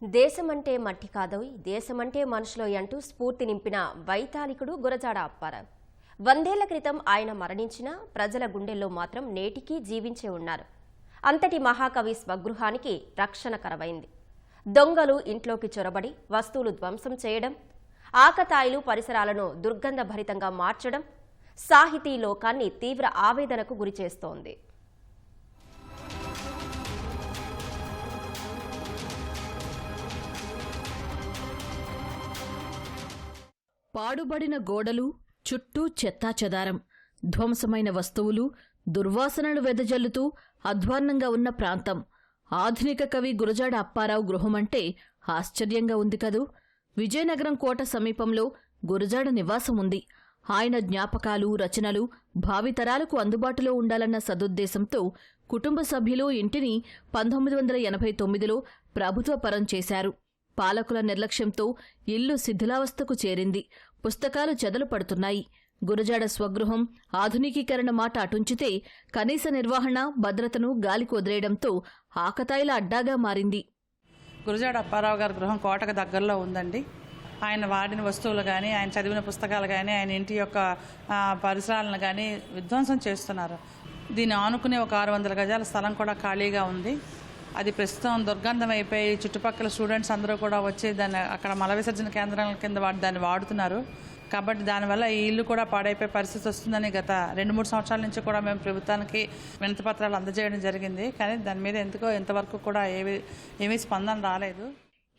దేశమంటే మట్టి కాదోయ్ దేశమంటే మనుషులోయ్ అంటూ స్ఫూర్తి నింపిన వైతాళికుడు గురజాడ అప్పారావు. 100 ఏళ్ల క్రితం ఆయన మరణించిన ప్రజల గుండెల్లో మాత్రం నేటికీ జీవించే ఉన్నారు. అంతటి మహాకవి స్వగృహానికి రక్షణ కరవైంది. దొంగలు ఇంట్లోకి చొరబడి వస్తువులు ధ్వంసం చేయడం, ఆకతాయిలు పరిసరాలను దుర్గంధభరితంగా మార్చడం సాహితీ లోకాన్ని తీవ్ర ఆవేదనకు గురిచేస్తోంది. పాడుబడిన గోడలు, చుట్టూ చెత్తాచెదారం, ధ్వంసమైన వస్తువులు, దుర్వాసనలు వెదజల్లుతూ అధ్వాన్నంగా ఉన్న ప్రాంతం. ఆధునిక కవి గురజాడ అప్పారావు గృహమంటే ఆశ్చర్యంగా ఉంది కదూ. విజయనగరం కోట సమీపంలో గురజాడ నివాసం ఉంది. ఆయన జ్ఞాపకాలు, రచనలు భావితరాలకు అందుబాటులో ఉండాలన్న సదుద్దేశంతో కుటుంబ సభ్యులు ఇంటిని 1989లో ప్రభుత్వపరం చేశారు. పాలకుల నిర్లక్ష్యంతో ఇల్లు శిథిలావస్థకు చేరింది. పుస్తకాలు చెదలు పడుతున్నాయి. గురజాడ స్వగృహం ఆధునికీకరణ మాట అటుంచితే కనీస నిర్వహణ, భద్రతను గాలికి వదిలేయడంతో ఆకతాయిల అడ్డాగా మారింది. గురజాడ అప్పారావు గారి గృహం కోటకు దగ్గరలో ఉందండి. ఆయన వాడిన వస్తువులు కానీ, ఆయన చదివిన పుస్తకాలు కానీ, ఆయన ఇంటి యొక్క పరిసరాలను కానీ విధ్వంసం చేస్తున్నారు. దీన్ని ఆనుకునే ఒక 600 గజాల స్థలం కూడా ఖాళీగా ఉంది. అది ప్రస్తుతం దుర్గంధం అయిపోయి చుట్టుపక్కల స్టూడెంట్స్ అందరూ కూడా వచ్చి దాన్ని అక్కడ మల విసర్జన కేంద్రాల కింద దాన్ని వాడుతున్నారు. కాబట్టి దానివల్ల ఈ ఇల్లు కూడా పాడైపోయే పరిస్థితి వస్తుందని గత 2-3 సంవత్సరాల నుంచి కూడా మేము ప్రభుత్వానికి వినతిపత్రాలు అందజేయడం జరిగింది. కానీ దాని మీద ఇంతవరకు కూడా ఏమీ స్పందన రాలేదు.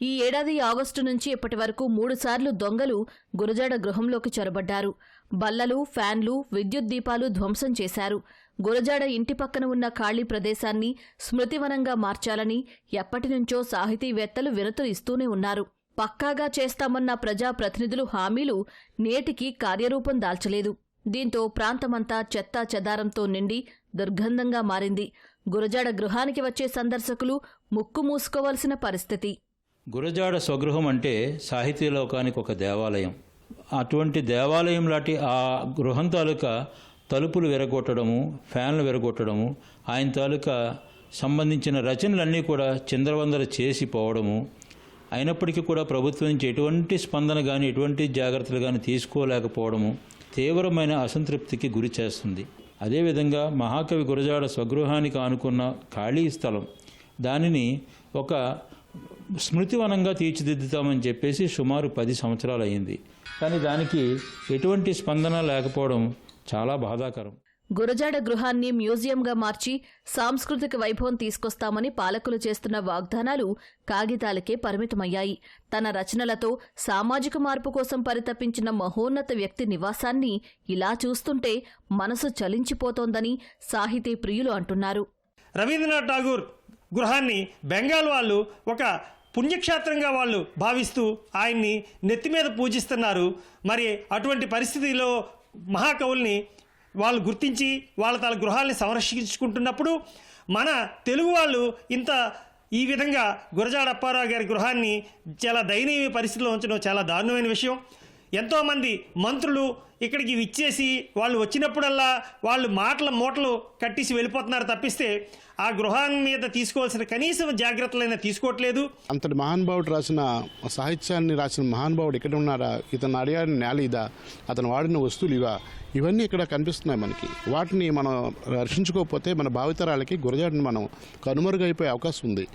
ఈ ఏడాది ఆగస్టు నుంచి ఇప్పటి వరకు 3 సార్లు దొంగలు గురజాడ గృహంలోకి చొరబడ్డారు. బల్లలు, ఫ్యాన్లు, విద్యుత్ దీపాలు ధ్వంసం చేశారు. గురజాడ ఇంటి పక్కన ఉన్న ఖాళీ ప్రదేశాన్ని స్మృతివనంగా మార్చాలని ఎప్పటినుంచో సాహితీవేత్తలు వినతులు ఇస్తూనే ఉన్నారు. పక్కాగా చేస్తామన్న ప్రజాప్రతినిధులు హామీలు నేటికి కార్యరూపం దాల్చలేదు. దీంతో ప్రాంతమంతా చెత్తా చెదారంతో నిండి దుర్గంధంగా మారింది. గురజాడ గృహానికి వచ్చే సందర్శకులు ముక్కు మూసుకోవలసిన పరిస్థితి. గురజాడ స్వగృహం అంటే సాహితీ లోకానికి ఒక దేవాలయం. అటువంటి దేవాలయం లాంటి ఆ గృహం తాలూకా తలుపులు విరగొట్టడము, ఫ్యాన్లు విరగొట్టడము, ఆయన తాలూకా సంబంధించిన రచనలన్నీ కూడా చిందరవందర చేసి పోవడము, అయినప్పటికీ కూడా ప్రభుత్వం నుంచి ఎటువంటి స్పందన కానీ, ఎటువంటి జాగ్రత్తలు కానీ తీసుకోలేకపోవడము తీవ్రమైన అసంతృప్తికి గురి చేస్తుంది. అదేవిధంగా మహాకవి గురజాడ స్వగృహానికి ఆనుకున్న ఖాళీ స్థలం, దానిని ఒక స్మృతివనంగా తీర్చిదిద్దుతామని చెప్పేసి సుమారు 10 సంవత్సరాలు అయింది. కానీ దానికి ఎటువంటి స్పందన లేకపోవడం చాలా బాధాకరం. గురజాడ గృహాన్ని మ్యూజియంగా మార్చి సాంస్కృతిక వైభవం తీసుకొస్తామని పాలకులు చేస్తున్న వాగ్దానాలు కాగితాలకే పరిమితమయ్యాయి. తన రచనలతో సామాజిక మార్పు కోసం పరితపించిన మహోన్నత వ్యక్తి నివాసాన్ని ఇలా చూస్తుంటే మనసు చలించిపోతోందని సాహితీ ప్రియులు అంటున్నారు. రవీంద్రనాథ్ ఠాగూర్ గృహాన్ని బెంగాల్ వాళ్ళు ఒక పుణ్యక్షేత్రంగా వాళ్ళు భావిస్తూ ఆయన్ని నెత్తి మీద పూజిస్తున్నారు. మరి అటువంటి పరిస్థితిలో మహాకవుల్ని వాళ్ళు గుర్తించి వాళ్ళ తన గృహాల్ని సంరక్షించుకుంటున్నప్పుడు మన తెలుగు వాళ్ళు ఈ విధంగా గురజాడ అప్పారావు గారి గృహాన్ని చాలా దయనీయ పరిస్థితిలో ఉంచడం చాలా దారుణమైన విషయం. ఎంతోమంది మంత్రులు ఇక్కడికి విచ్చేసి వాళ్ళు వచ్చినప్పుడల్లా వాళ్ళు మూటలు కట్టేసి వెళ్ళిపోతున్నారు తప్పిస్తే ఆ గృహాన్ని మీద తీసుకోవాల్సిన కనీసం జాగ్రత్తలైనా తీసుకోవట్లేదు. అంతటి మహానుభావుడు రాసిన సాహిత్యాన్ని రాసిన మహానుభావుడు ఇక్కడ ఉన్నారా? ఇతను అడిగిన నేల ఇదా? అతను వాడిన వస్తువులు ఇవా? ఇవన్నీ ఇక్కడ కనిపిస్తున్నాయి మనకి. వాటిని మనం రక్షించుకోకపోతే మన భావితరాలకి గురజాడని మనం కనుమరుగైపోయే అవకాశం ఉంది.